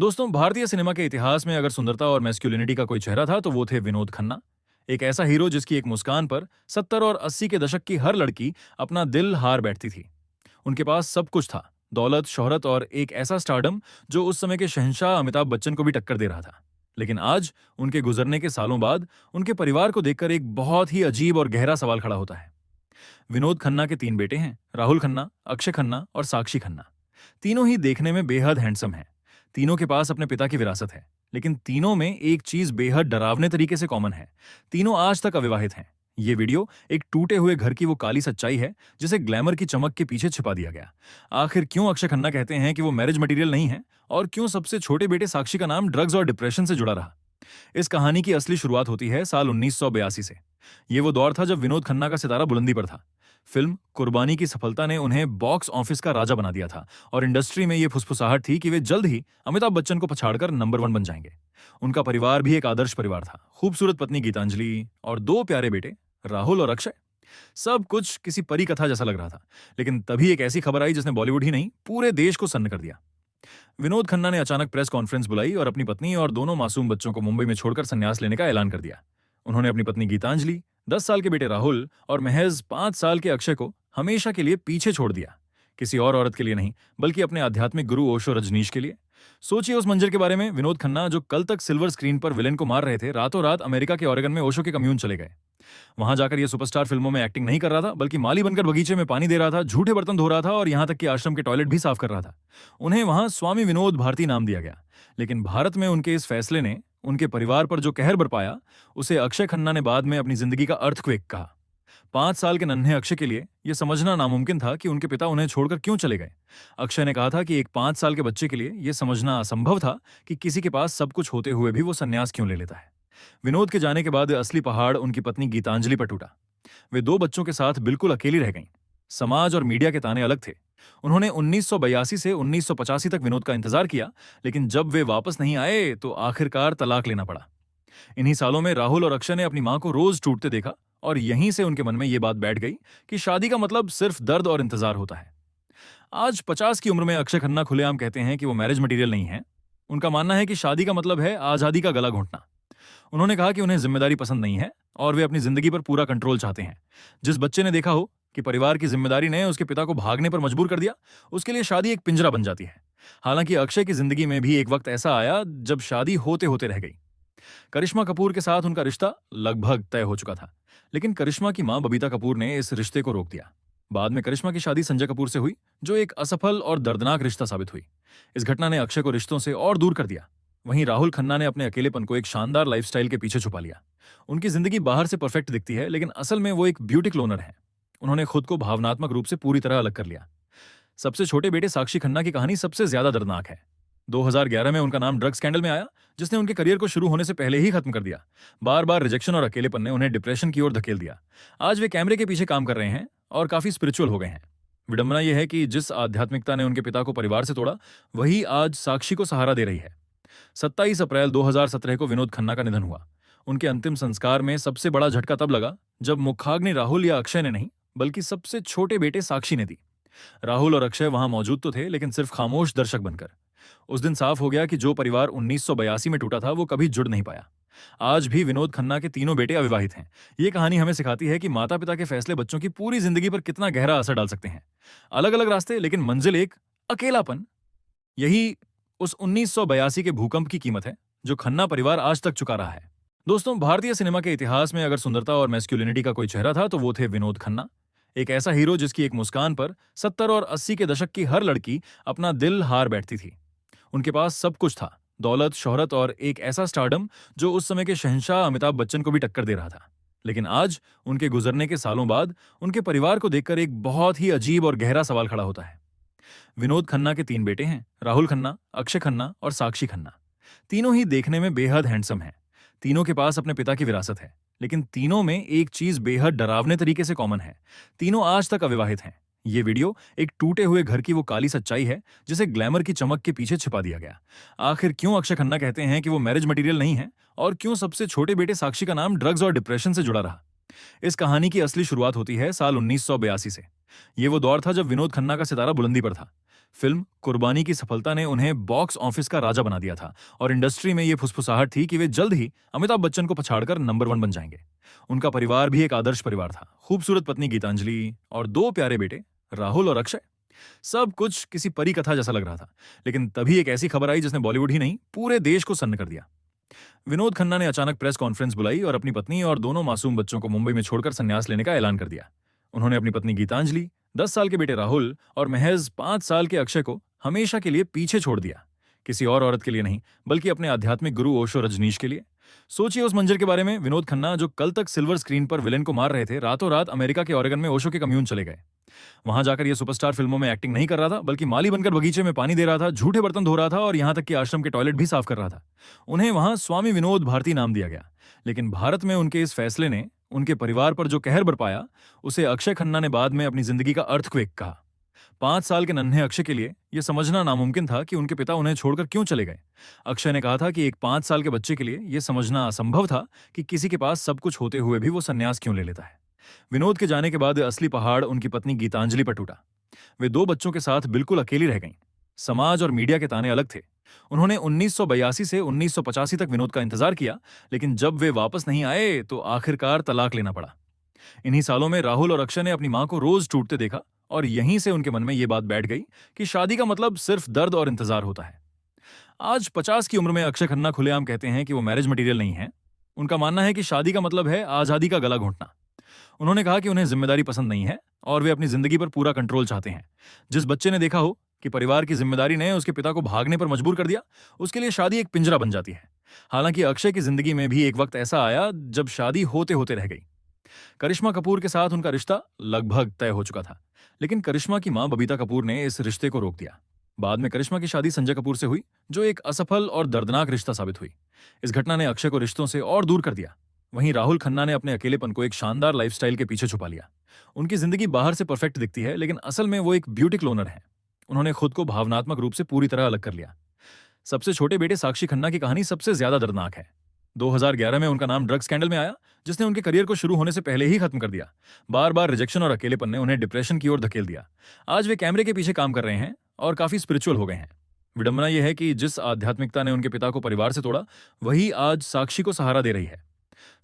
दोस्तों, भारतीय सिनेमा के इतिहास में अगर सुंदरता और मैस्कुलिनिटी का कोई चेहरा था तो वो थे विनोद खन्ना। एक ऐसा हीरो जिसकी एक मुस्कान पर 70 और 80 के दशक की हर लड़की अपना दिल हार बैठती थी। उनके पास सब कुछ था, दौलत, शोहरत और एक ऐसा स्टारडम जो उस समय के शहंशाह अमिताभ बच्चन को भी टक्कर दे रहा था। लेकिन आज, उनके गुजरने के सालों बाद, उनके परिवार को देखकर एक बहुत ही अजीब और गहरा सवाल खड़ा होता है। विनोद खन्ना के 3 बेटे हैं, राहुल खन्ना, अक्षय खन्ना और साक्षी खन्ना। तीनों ही देखने में बेहद हैंडसम हैं। तीनों के पास अपने पिता की विरासत है, लेकिन तीनों में एक चीज बेहद डरावने तरीके से कॉमन है। तीनों आज तक अविवाहित हैं। ये वीडियो एक टूटे हुए घर की वो काली सच्चाई है जिसे ग्लैमर की चमक के पीछे छिपा दिया गया। आखिर क्यों अक्षय खन्ना कहते हैं कि वो मैरिज मटेरियल नहीं है, और क्यों सबसे छोटे बेटे साक्षी का नाम ड्रग्स और डिप्रेशन से जुड़ा रहा? इस कहानी की असली शुरुआत होती है साल 1982 से। ये वो दौर था जब विनोद खन्ना का सितारा बुलंदी पर था। फिल्म कुर्बानी की सफलता ने उन्हें बॉक्स ऑफिस का राजा बना दिया था, और इंडस्ट्री में ये फुसफुसाहट थी कि वे जल्द ही अमिताभ बच्चन को पछाड़कर नंबर 1 बन जाएंगे। उनका परिवार भी एक आदर्श परिवार था, खूबसूरत पत्नी गीतांजलि और 2 प्यारे बेटे राहुल और अक्षय। सब कुछ किसी परी कथा जैसा लग रहा था। लेकिन तभी एक ऐसी खबर आई जिसने बॉलीवुड ही नहीं, पूरे देश को सन्न कर दिया। विनोद खन्ना ने अचानक प्रेस कॉन्फ्रेंस बुलाई और अपनी पत्नी और दोनों मासूम बच्चों को मुंबई में छोड़कर संन्यास लेने का ऐलान कर दिया। उन्होंने अपनी पत्नी गीतांजलि, 10 साल के बेटे राहुल और महज 5 साल के अक्षय को हमेशा के लिए पीछे छोड़ दिया। किसी और औरत के लिए नहीं, बल्कि अपने आध्यात्मिक गुरु ओशो रजनीश के लिए। सोचिए उस मंजर के बारे में। विनोद खन्ना, जो कल तक सिल्वर स्क्रीन पर विलेन को मार रहे थे, रातों रात अमेरिका के ओरेगन में ओशो के कम्यून चले गए। वहां जाकर ये सुपरस्टार फिल्मों में एक्टिंग नहीं कर रहा था, बल्कि माली बनकर बगीचे में पानी दे रहा था, झूठे बर्तन धो रहा था और यहां तक कि आश्रम के टॉयलेट भी साफ कर रहा था। उन्हें वहां स्वामी विनोद भारती नाम दिया गया। लेकिन भारत में उनके इस फैसले ने उनके परिवार पर जो कहर बरपाया, उसे अक्षय खन्ना ने बाद में अपनी जिंदगी का अर्थक्वेक कहा। 5 साल के नन्हे अक्षय के लिए यह समझना नामुमकिन था कि उनके पिता उन्हें छोड़कर क्यों चले गए। अक्षय ने कहा था कि एक 5 साल के बच्चे के लिए यह समझना असंभव था कि किसी के पास सब कुछ होते हुए भी वो संन्यास क्यों ले लेता है। विनोद के जाने के बाद असली पहाड़ उनकी पत्नी गीतांजलि पर टूटा। वे 2 बच्चों के साथ बिल्कुल अकेली रह गईं। समाज और मीडिया के ताने अलग थे। उन्होंने 1982 से 1985 तक विनोद का इंतजार किया, लेकिन जब वे वापस नहीं आए तो आखिरकार तलाक लेना पड़ा। इन्हीं सालों में राहुल और अक्षय ने अपनी मां को रोज टूटते देखा, और यहीं से उनके मन में यह बात बैठ गई कि शादी का मतलब सिर्फ दर्द और इंतजार होता है। आज 50 की उम्र में अक्षय खन्ना खुलेआम कहते हैं कि वो मैरिज मटेरियल नहीं है। उनका मानना है कि शादी का मतलब है आजादी का गला घोंटना। उन्होंने कहा कि उन्हें जिम्मेदारी पसंद नहीं है और वे अपनी जिंदगी पर पूरा कंट्रोल चाहते हैं। जिस बच्चे ने देखा हो कि परिवार की जिम्मेदारी ने उसके पिता को भागने पर मजबूर कर दिया, उसके लिए शादी एक पिंजरा बन जाती है। हालांकि अक्षय की जिंदगी में भी एक वक्त ऐसा आया जब शादी होते होते रह गई। करिश्मा कपूर के साथ उनका रिश्ता लगभग तय हो चुका था, लेकिन करिश्मा की मां बबीता कपूर ने इस रिश्ते को रोक दिया। बाद में करिश्मा की शादी संजय कपूर से हुई, जो एक असफल और दर्दनाक रिश्ता साबित हुई। इस घटना ने अक्षय को रिश्तों से और दूर कर दिया। वहीं राहुल खन्ना ने अपने अकेलेपन को एक शानदार लाइफस्टाइल के पीछे छुपा लिया। उनकी जिंदगी बाहर से परफेक्ट दिखती है, लेकिन असल में वो एक ब्यूटी क्लोनर है। उन्होंने खुद को भावनात्मक रूप से पूरी तरह अलग कर लिया। सबसे छोटे बेटे साक्षी खन्ना की कहानी सबसे ज्यादा दर्दनाक है। 2011 में उनका नाम ड्रग स्कैंडल में आया, जिसने उनके करियर को शुरू होने से पहले ही खत्म कर दिया। बार बार रिजेक्शन और अकेलेपन ने उन्हें डिप्रेशन की ओर धकेल दिया। आज वे कैमरे के पीछे काम कर रहे हैं और काफी स्पिरिचुअल हो गए हैं। विडंबना यह है कि जिस आध्यात्मिकता ने उनके पिता को परिवार से तोड़ा, वही आज साक्षी को सहारा दे रही है। 27 अप्रैल 2017 को विनोद खन्ना का निधन हुआ। उनके अंतिम संस्कार में सबसे बड़ा झटका तब लगा जब मुखाग्नि राहुल या अक्षय ने नहीं, बल्कि सबसे छोटे बेटे साक्षी ने दी। राहुल और अक्षय वहां मौजूद तो थे, लेकिन सिर्फ खामोश दर्शक बनकर। उस दिन साफ हो गया कि जो परिवार 1982 में टूटा था, वो कभी जुड़ नहीं पाया। आज भी विनोद खन्ना के तीनों बेटे अविवाहित हैं। ये कहानी हमें सिखाती है कि माता पिता के फैसले बच्चों की पूरी जिंदगी पर कितना गहरा असर डाल सकते हैं। अलग अलग रास्ते, लेकिन मंजिल एक, अकेलापन। यही उस 1982 के भूकंप की कीमत है जो खन्ना परिवार आज तक चुका रहा है। दोस्तों, भारतीय सिनेमा के इतिहास में अगर सुंदरता और मैस्कुलिनिटी का कोई चेहरा था तो वो थे विनोद खन्ना। एक ऐसा हीरो जिसकी एक मुस्कान पर 70 और 80 के दशक की हर लड़की अपना दिल हार बैठती थी। उनके पास सब कुछ था, दौलत, शोहरत और एक ऐसा स्टारडम जो उस समय के शहंशाह अमिताभ बच्चन को भी टक्कर दे रहा था। लेकिन आज, उनके गुजरने के सालों बाद, उनके परिवार को देखकर एक बहुत ही अजीब और गहरा सवाल खड़ा होता है। विनोद खन्ना के 3 बेटे हैं, राहुल खन्ना, अक्षय खन्ना और साक्षी खन्ना। तीनों ही देखने में बेहद हैंडसम हैं। तीनों के पास अपने पिता की विरासत है, लेकिन तीनों में एक चीज बेहद डरावने तरीके से कॉमन है। तीनों आज तक अविवाहित हैं। ये वीडियो एक टूटे हुए घर की वो काली सच्चाई है जिसे ग्लैमर की चमक के पीछे छिपा दिया गया। आखिर क्यों अक्षय खन्ना कहते हैं कि वो मैरिज मटेरियल नहीं है, और क्यों सबसे छोटे बेटे साक्षी का नाम ड्रग्स और डिप्रेशन से जुड़ा रहा? इस कहानी की असली शुरुआत होती है साल 1982 से। ये वो दौर था जब विनोद खन्ना का सितारा बुलंदी पर था। फिल्म कुर्बानी की सफलता ने उन्हें बॉक्स ऑफिस का राजा बना दिया था और इंडस्ट्री में ये फुसफुसाहट थी कि वे जल्द ही अमिताभ बच्चन को पछाड़कर नंबर 1 बन जाएंगे। उनका परिवार भी एक आदर्श परिवार था। खूबसूरत पत्नी गीतांजलि और 2 प्यारे बेटे राहुल और अक्षय। सब कुछ किसी परी कथा जैसा लग रहा था। लेकिन तभी एक ऐसी खबर आई जिसने बॉलीवुड ही नहीं पूरे देश को सन्न कर दिया। विनोद खन्ना ने अचानक प्रेस कॉन्फ्रेंस बुलाई और अपनी पत्नी और दोनों मासूम बच्चों को मुंबई में छोड़कर संन्यास लेने का ऐलान कर दिया। उन्होंने अपनी पत्नी गीतांजलि, 10 साल के बेटे राहुल और महज 5 साल के अक्षय को हमेशा के लिए पीछे छोड़ दिया। किसी और औरत के लिए नहीं, बल्कि अपने आध्यात्मिक गुरु ओशो रजनीश के लिए। सोचिए उस मंजर के बारे में। विनोद खन्ना, जो कल तक सिल्वर स्क्रीन पर विलेन को मार रहे थे, रातों रात अमेरिका के ओरेगन में ओशो के कम्यून चले गए। वहां जाकर ये सुपरस्टार फिल्मों में एक्टिंग नहीं कर रहा था, बल्कि माली बनकर बगीचे में पानी दे रहा था, झूठे बर्तन धो रहा था और यहां तक कि आश्रम के टॉयलेट भी साफ कर रहा था। उन्हें वहां स्वामी विनोद भारती नाम दिया गया। लेकिन भारत में उनके इस फैसले ने उनके परिवार पर जो कहर बरपाया, उसे अक्षय खन्ना ने बाद में अपनी जिंदगी का अर्थक्वेक कहा। 5 साल के नन्हे अक्षय के लिए यह समझना नामुमकिन था कि उनके पिता उन्हें छोड़कर क्यों चले गए। अक्षय ने कहा था कि एक 5 साल के बच्चे के लिए यह समझना असंभव था कि किसी के पास सब कुछ होते हुए भी वो संन्यास क्यों ले लेता है। विनोद के जाने के बाद असली पहाड़ उनकी पत्नी गीतांजलि पर टूटा। वे 2 बच्चों के साथ बिल्कुल अकेली रह गईं। समाज और मीडिया के ताने अलग थे। उन्होंने 1982 से 1985 तक विनोद का इंतजार किया, लेकिन जब वे वापस नहीं आए तो आखिरकार तलाक लेना पड़ा। इन्हीं सालों में राहुल और अक्षय ने अपनी मां को रोज टूटते देखा और यहीं से उनके मन में यह बात बैठ गई कि शादी का मतलब सिर्फ दर्द और इंतजार होता है। आज 50 की उम्र में अक्षय खन्ना खुलेआम कहते हैं कि वो मैरिज मटेरियल नहीं है। उनका मानना है कि शादी का मतलब है आजादी का गला घोंटना। उन्होंने कहा कि उन्हें जिम्मेदारी पसंद नहीं है और वे अपनी जिंदगी पर पूरा कंट्रोल चाहते हैं। जिस बच्चे ने देखा हो कि परिवार की जिम्मेदारी ने उसके पिता को भागने पर मजबूर कर दिया, उसके लिए शादी एक पिंजरा बन जाती है। हालांकि अक्षय की जिंदगी में भी एक वक्त ऐसा आया जब शादी होते होते रह गई। करिश्मा कपूर के साथ उनका रिश्ता लगभग तय हो चुका था, लेकिन करिश्मा की मां बबीता कपूर ने इस रिश्ते को रोक दिया। बाद में करिश्मा की शादी संजय कपूर से हुई, जो एक असफल और दर्दनाक रिश्ता साबित हुई। इस घटना ने अक्षय को रिश्तों से और दूर कर दिया। वहीं राहुल खन्ना ने अपने अकेलेपन को एक शानदार लाइफस्टाइल के पीछे छुपा लिया। उनकी जिंदगी बाहर से परफेक्ट दिखती है, लेकिन असल में वो एक ब्यूटी क्लोनर है। उन्होंने खुद को भावनात्मक रूप से पूरी तरह अलग कर लिया। सबसे छोटे बेटे साक्षी खन्ना की कहानी सबसे ज्यादा दर्दनाक है। 2011 में उनका नाम ड्रग स्कैंडल में आया, जिसने उनके करियर को शुरू होने से पहले ही खत्म कर दिया। बार बार रिजेक्शन और अकेलेपन ने उन्हें डिप्रेशन की ओर धकेल दिया। आज वे कैमरे के पीछे काम कर रहे हैं और काफी स्पिरिचुअल हो गए हैं। विडंबना यह है कि जिस आध्यात्मिकता ने उनके पिता को परिवार से तोड़ा, वही आज साक्षी को सहारा दे रही है।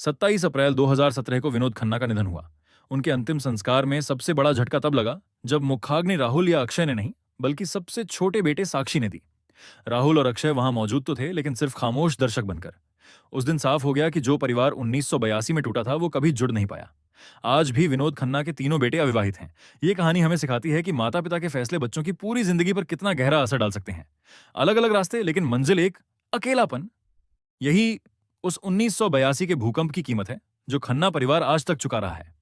27 अप्रैल 2017 को विनोद खन्ना का निधन हुआ। उनके अंतिम संस्कार में सबसे बड़ा झटका तब लगा जब मुखाग्नि राहुल या अक्षय ने नहीं, बल्कि सबसे छोटे बेटे साक्षी ने दी। राहुल और अक्षय वहां मौजूद तो थे, लेकिन सिर्फ खामोश दर्शक बनकर। उस दिन साफ हो गया कि जो परिवार 1982 में टूटा था, वो कभी जुड़ नहीं पाया। आज भी विनोद खन्ना के तीनों बेटे अविवाहित हैं। ये कहानी हमें सिखाती है कि माता पिता के फैसले बच्चों की पूरी जिंदगी पर कितना गहरा असर डाल सकते हैं। अलग अलग रास्ते, लेकिन मंजिल एक, अकेलापन। यही उस 1982 के भूकंप की कीमत है जो खन्ना परिवार आज तक चुका रहा है।